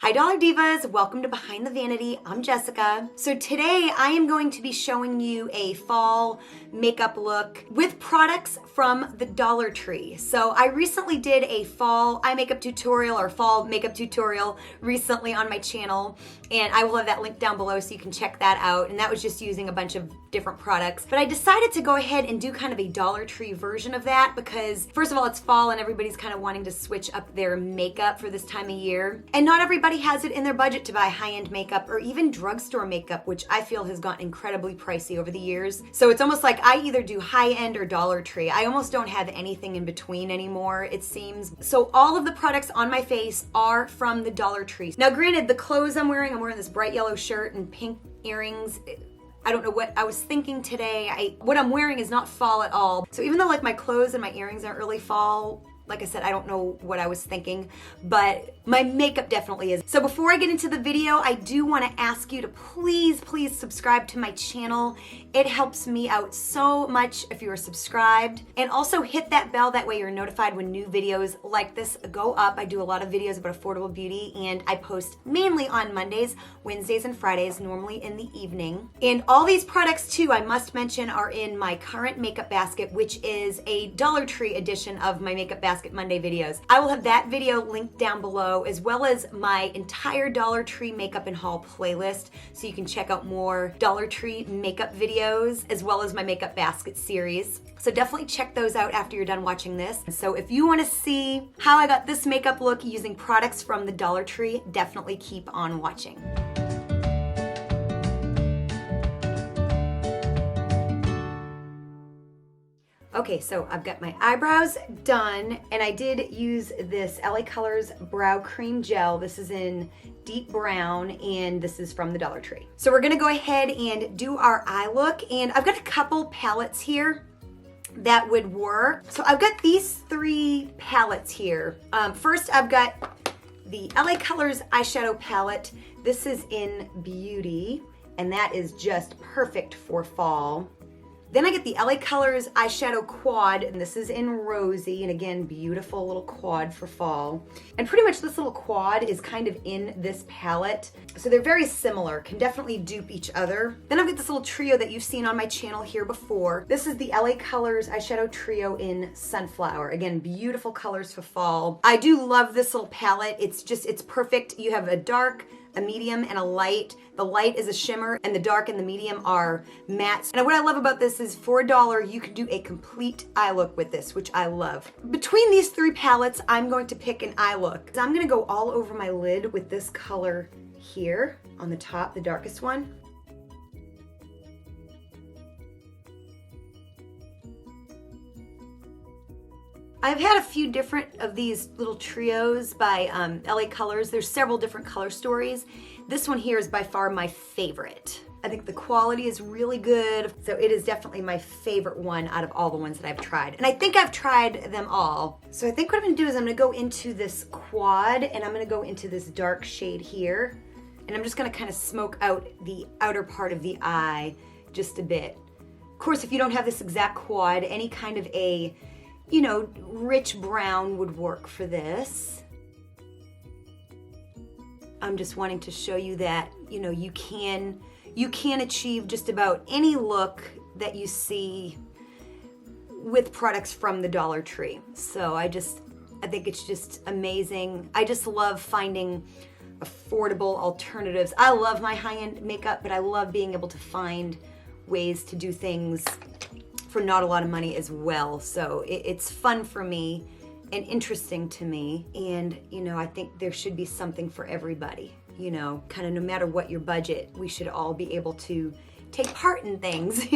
Hi Dollar Divas, welcome to Behind the Vanity. I'm Jessica. So today I am going to be showing you a fall makeup look with products from the Dollar Tree. So I recently did a fall eye makeup tutorial or fall makeup tutorial recently on my channel, and I will have that link down below so you can check that out. And that was just using a bunch of different products. But I decided to go ahead and do kind of a Dollar Tree version of that because first of all, it's fall and everybody's kind of wanting to switch up their makeup for this time of year. And not everybody has it in their budget to buy high-end makeup or even drugstore makeup, which I feel has gotten incredibly pricey over the years. So it's almost like I either do high-end or Dollar Tree. I almost don't have anything in between anymore, it seems. So all of the products on my face are from the Dollar Tree. Now granted, the clothes I'm wearing this bright yellow shirt and pink earrings. I don't know what I was thinking today. What I'm wearing is not fall at all. So even though like my clothes and my earrings aren't really fall, like I said, I don't know what I was thinking, but my makeup definitely is. So before I get into the video, I do want to ask you to please subscribe to my channel. It helps me out so much if you are subscribed. And also hit that bell, that way you're notified when new videos like this go up. I do a lot of videos about affordable beauty, and I post mainly on Mondays, Wednesdays, and Fridays, normally in the evening. And all these products too, I must mention, are in my current makeup basket, which is a Dollar Tree edition of my Makeup Basket Monday videos. I will have that video linked down below, as well as my entire Dollar Tree makeup and haul playlist, so you can check out more Dollar Tree makeup videos, as well as my makeup basket series. So definitely check those out after you're done watching this. So if you want to see how I got this makeup look using products from the Dollar Tree, definitely keep on watching. Okay, so I've got my eyebrows done, and I did use this LA Colors Brow Cream Gel. This is in deep brown, and this is from the Dollar Tree. So we're gonna go ahead and do our eye look, and I've got a couple palettes here that would work. So I've got these three palettes here. First, I've got the LA Colors eyeshadow palette. This is in Beauty, and that is just perfect for fall. Then I get the LA Colors eyeshadow quad, and this is in Rosy, and again, beautiful little quad for fall. And pretty much this little quad is kind of in this palette. So they're very similar, can definitely dupe each other. Then I've got this little trio that you've seen on my channel here before. This is the LA Colors eyeshadow trio in Sunflower. Again, beautiful colors for fall. I do love this little palette. It's perfect. You have a dark, a medium, and a light. The light is a shimmer, and the dark and the medium are mattes. And what I love about this is for $1, you can do a complete eye look with this, which I love. Between these three palettes, I'm going to pick an eye look. I'm gonna go all over my lid with this color here on the top, the darkest one. I've had a few different of these little trios by LA Colors. There's several different color stories. This one here is by far my favorite. I think the quality is really good, so it is definitely my favorite one out of all the ones that I've tried. And I think I've tried them all. So I think what I'm gonna do is I'm gonna go into this quad, and I'm gonna go into this dark shade here, and I'm just gonna kind of smoke out the outer part of the eye just a bit. Of course, if you don't have this exact quad, any kind of a rich brown would work for this. I'm just wanting to show you that, you can achieve just about any look that you see with products from the Dollar Tree. So I think it's just amazing. I just love finding affordable alternatives. I love my high-end makeup, but I love being able to find ways to do things for not a lot of money as well. So it's fun for me and interesting to me. And, I think there should be something for everybody, kind of no matter what your budget, we should all be able to take part in things,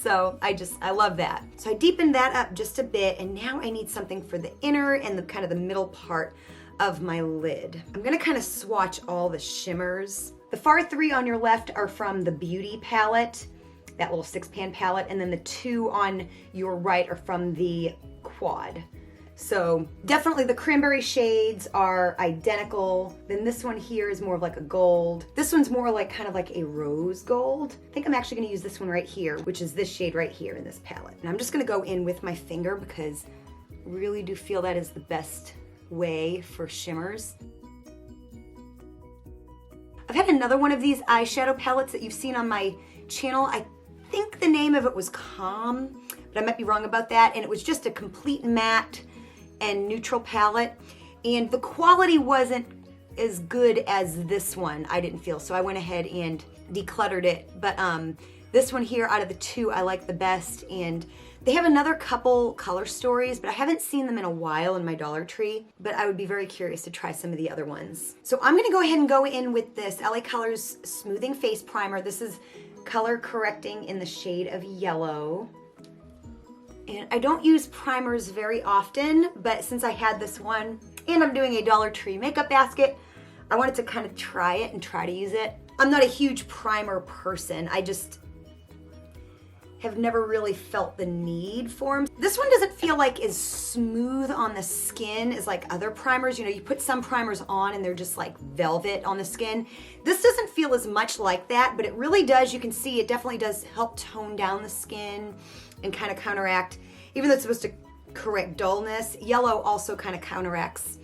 So I love that. So I deepened that up just a bit, and now I need something for the inner and the kind of the middle part of my lid. I'm gonna kind of swatch all the shimmers. The far three on your left are from the Beauty palette, that little 6-pan palette, and then the two on your right are from the quad. So definitely the cranberry shades are identical. Then this one here is more of like a gold. This one's more like kind of like a rose gold. I think I'm actually gonna use this one right here, which is this shade right here in this palette. And I'm just gonna go in with my finger because I really do feel that is the best way for shimmers. I've had another one of these eyeshadow palettes that you've seen on my channel. I think the name of it was Calm, but I might be wrong about that. And it was just a complete matte and neutral palette. And the quality wasn't as good as this one, I didn't feel. So I went ahead and decluttered it. But this one here out of the two, I like the best. And they have another couple color stories, but I haven't seen them in a while in my Dollar Tree, but I would be very curious to try some of the other ones. So I'm gonna go ahead and go in with this LA Colors Smoothing Face Primer. This is color correcting in the shade of yellow. And I don't use primers very often, but since I had this one and I'm doing a Dollar Tree makeup basket, I wanted to kind of try it and try to use it. I'm not a huge primer person. I just have never really felt the need for them. This one doesn't feel like as smooth on the skin as like other primers. You know, you put some primers on and they're just like velvet on the skin. This doesn't feel as much like that, but it really does. You can see it definitely does help tone down the skin and kind of counteract, even though it's supposed to correct dullness, yellow also kind of counteracts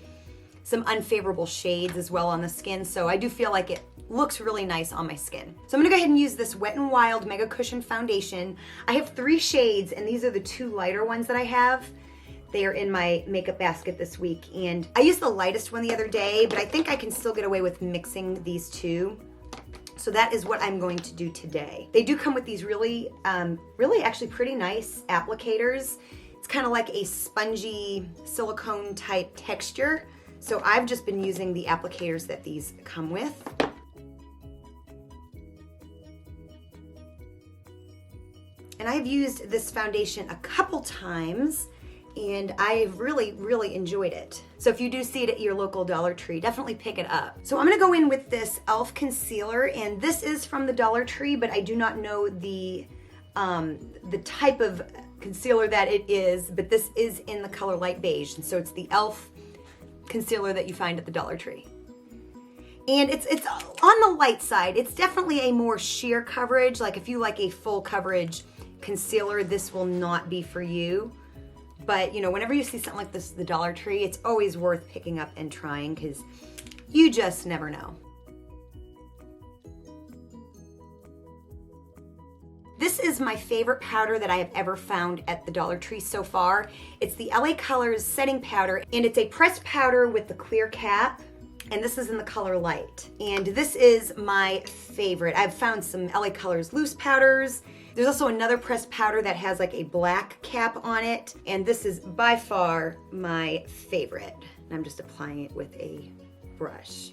some unfavorable shades as well on the skin. So I do feel like it looks really nice on my skin. So I'm gonna go ahead and use this Wet n Wild Mega Cushion Foundation. I have 3 shades and these are the 2 lighter ones that I have. They are in my makeup basket this week. And I used the lightest one the other day, but I think I can still get away with mixing these 2. So that is what I'm going to do today. They do come with these really actually pretty nice applicators. It's kind of like a spongy silicone type texture. So I've just been using the applicators that these come with. And I've used this foundation a couple times and I've really enjoyed it. So if you do see it at your local Dollar Tree, definitely pick it up. So I'm gonna go in with this e.l.f. concealer, and this is from the Dollar Tree, but I do not know the type of concealer that it is, but this is in the color light beige. And so it's the e.l.f. concealer that you find at the Dollar Tree. And it's on the light side. It's definitely a more sheer coverage. Like if you like a full coverage concealer, this will not be for you. But you know, whenever you see something like this at the Dollar Tree, it's always worth picking up and trying because you just never know. This is my favorite powder that I have ever found at the Dollar Tree so far. It's the LA Colors Setting Powder, and it's a pressed powder with the clear cap, and this is in the color light. And this is my favorite. I've found some LA Colors loose powders. There's also another pressed powder that has like a black cap on it, and this is by far my favorite. And I'm just applying it with a brush.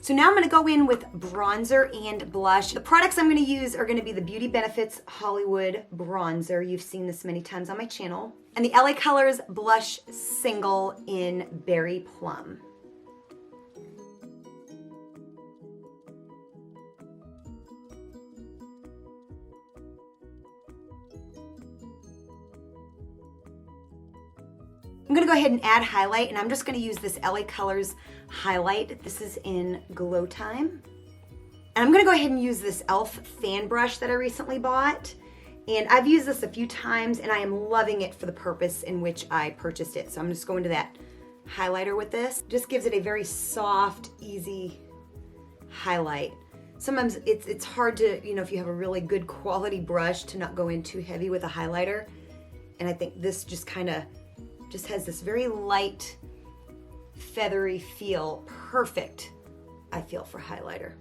So now I'm gonna go in with bronzer and blush. The products I'm gonna use are gonna be the Beauty Benefits Hollywood Bronzer. You've seen this many times on my channel. And the LA Colors Blush Single in Berry Plum. I'm gonna go ahead and add highlight, and I'm just gonna use this LA Colors highlight. This is in Glow Time. And I'm gonna go ahead and use this e.l.f. fan brush that I recently bought. And I've used this a few times and I am loving it for the purpose in which I purchased it. So I'm just going to that highlighter with this. Just gives it a very soft, easy highlight. Sometimes it's hard to, you know, if you have a really good quality brush, to not go in too heavy with a highlighter. And I think this just kind of just has this very light, feathery feel. Perfect, I feel, for highlighter.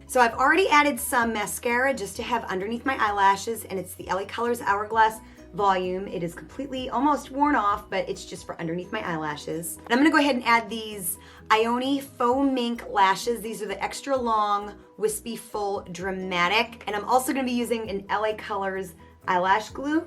So I've already added some mascara just to have underneath my eyelashes, and it's the LA Colors Hourglass Volume. It is completely almost worn off, but it's just for underneath my eyelashes. And I'm gonna go ahead and add these Ioni Faux Mink lashes. These are the extra long, wispy, full, dramatic. And I'm also gonna be using an LA Colors eyelash glue.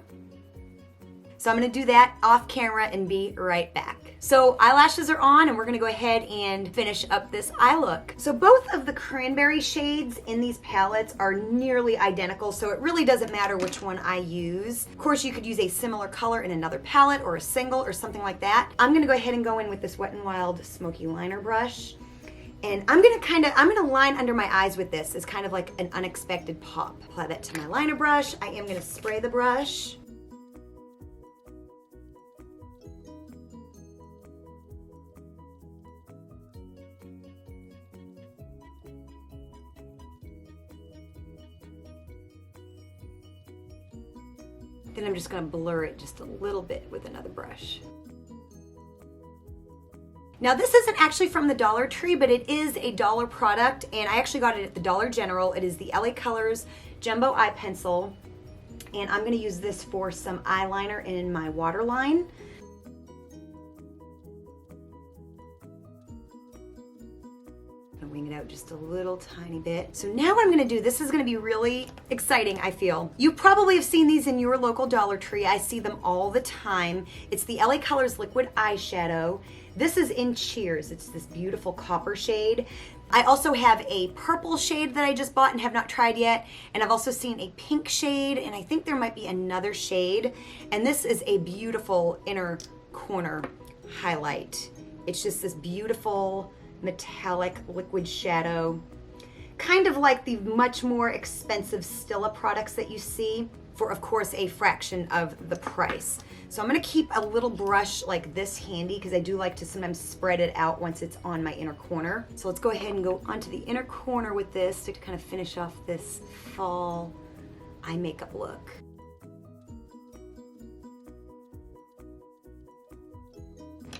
So I'm gonna do that off camera and be right back. So eyelashes are on, and we're gonna go ahead and finish up this eye look. So both of the cranberry shades in these palettes are nearly identical, so it really doesn't matter which one I use. Of course, you could use a similar color in another palette or a single or something like that. I'm gonna go ahead and go in with this Wet n Wild Smoky Liner brush. And I'm gonna line under my eyes with this as kind of like an unexpected pop. Apply that to my liner brush. I am gonna spray the brush. Then I'm just gonna blur it just a little bit with another brush. Now this isn't actually from the Dollar Tree, but it is a dollar product, and I actually got it at the Dollar General. It is the LA Colors Jumbo Eye Pencil, and I'm gonna use this for some eyeliner in my waterline. Wing it out just a little tiny bit. So now what I'm gonna do, this is gonna be really exciting, I feel. You probably have seen these in your local Dollar Tree. I see them all the time. It's the LA Colors Liquid Eyeshadow. This is in Cheers. It's this beautiful copper shade. I also have a purple shade that I just bought and have not tried yet. And I've also seen a pink shade, and I think there might be another shade. And this is a beautiful inner corner highlight. It's just this beautiful metallic liquid shadow, kind of like the much more expensive Stila products that you see for, of course, a fraction of the price. So I'm gonna keep a little brush like this handy because I do like to sometimes spread it out once it's on my inner corner. So let's go ahead and go onto the inner corner with this to kind of finish off this fall eye makeup look.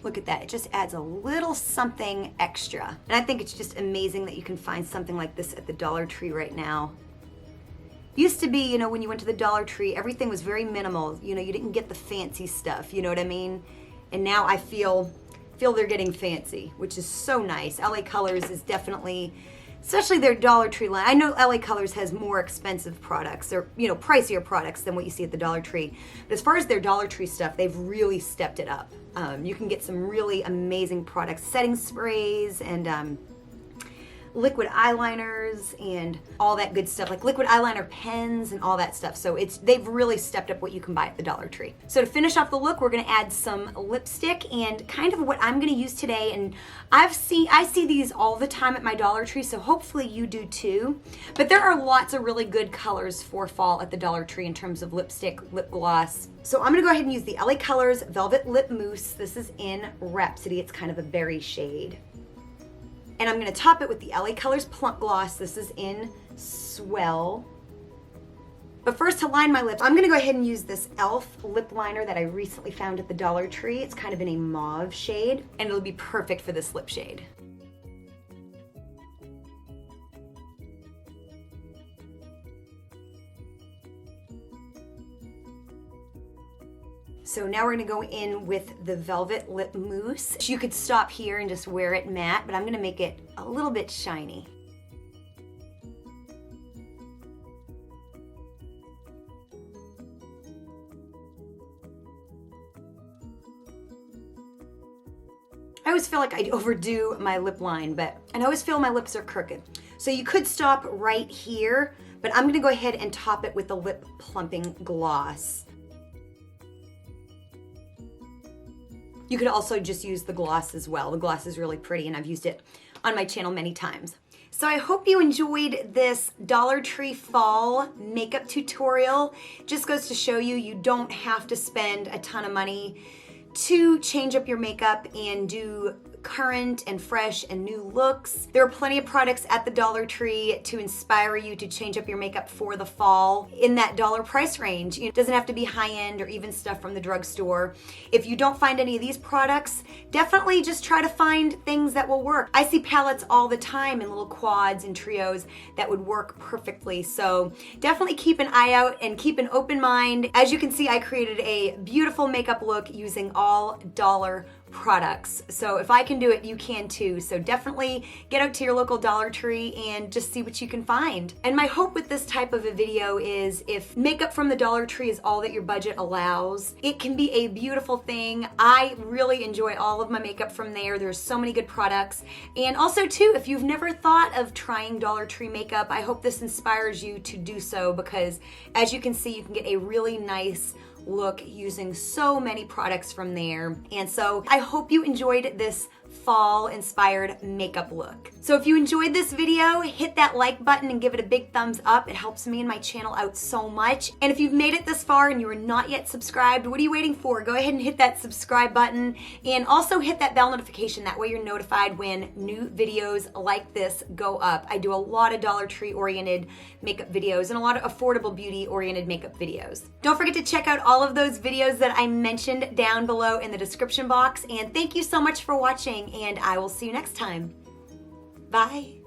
Look at that, it just adds a little something extra. And I think it's just amazing that you can find something like this at the Dollar Tree right now. Used to be, you know, when you went to the Dollar Tree, everything was very minimal. You know, you didn't get the fancy stuff, you know what I mean? And now I feel they're getting fancy, which is so nice. LA Colors is definitely, especially their Dollar Tree line. I know LA Colors has more expensive products, or, you know, pricier products than what you see at the Dollar Tree. But as far as their Dollar Tree stuff, they've really stepped it up. You can get some really amazing products, setting sprays and liquid eyeliners and all that good stuff, like liquid eyeliner pens and all that stuff. So they've really stepped up what you can buy at the Dollar Tree. So to finish off the look, we're gonna add some lipstick, and kind of what I'm gonna use today, and I see these all the time at my Dollar Tree, so hopefully you do too. But there are lots of really good colors for fall at the Dollar Tree in terms of lipstick, lip gloss. So I'm gonna go ahead and use the LA Colors Velvet Lip Mousse. This is in Rhapsody. It's kind of a berry shade. And I'm gonna top it with the LA Colors Plump Gloss. This is in Swell. But first, to line my lips, I'm gonna go ahead and use this e.l.f. lip liner that I recently found at the Dollar Tree. It's kind of in a mauve shade, and it'll be perfect for this lip shade. So now we're gonna go in with the Velvet Lip Mousse. You could stop here and just wear it matte, but I'm gonna make it a little bit shiny. I always feel like I overdo my lip line, and I always feel my lips are crooked. So you could stop right here, but I'm gonna go ahead and top it with the lip plumping gloss. You could also just use the gloss as well. The gloss is really pretty, and I've used it on my channel many times. So I hope you enjoyed this Dollar Tree fall makeup tutorial. Just goes to show you, you don't have to spend a ton of money to change up your makeup and do current and fresh and new looks. There are plenty of products at the Dollar Tree to inspire you to change up your makeup for the fall in that dollar price range. It doesn't have to be high-end or even stuff from the drugstore. If you don't find any of these products, definitely just try to find things that will work. I see palettes all the time in little quads and trios that would work perfectly. So definitely keep an eye out and keep an open mind. As you can see, I created a beautiful makeup look using all dollar products. So if I can do it, you can too. So definitely get out to your local Dollar Tree and just see what you can find. And my hope with this type of a video is, if makeup from the Dollar Tree is all that your budget allows, it can be a beautiful thing. I really enjoy all of my makeup from there. There's so many good products. And also too, if you've never thought of trying Dollar Tree makeup, I hope this inspires you to do so, because as you can see, you can get a really nice look using so many products from there. And so I hope you enjoyed this fall inspired makeup look. So So if you enjoyed this video, hit that like button and give it a big thumbs up. It helps me and my channel out so much. And if you've made it this far and you are not yet subscribed, what are you waiting for? Go ahead and hit that subscribe button and also hit that bell notification. That way you're notified when new videos like this go up. I do a lot of Dollar Tree oriented makeup videos and a lot of affordable beauty oriented makeup videos. Don't forget to check out all of those videos that I mentioned down below in the description box. And thank you so much for watching, and I will see you next time. Bye.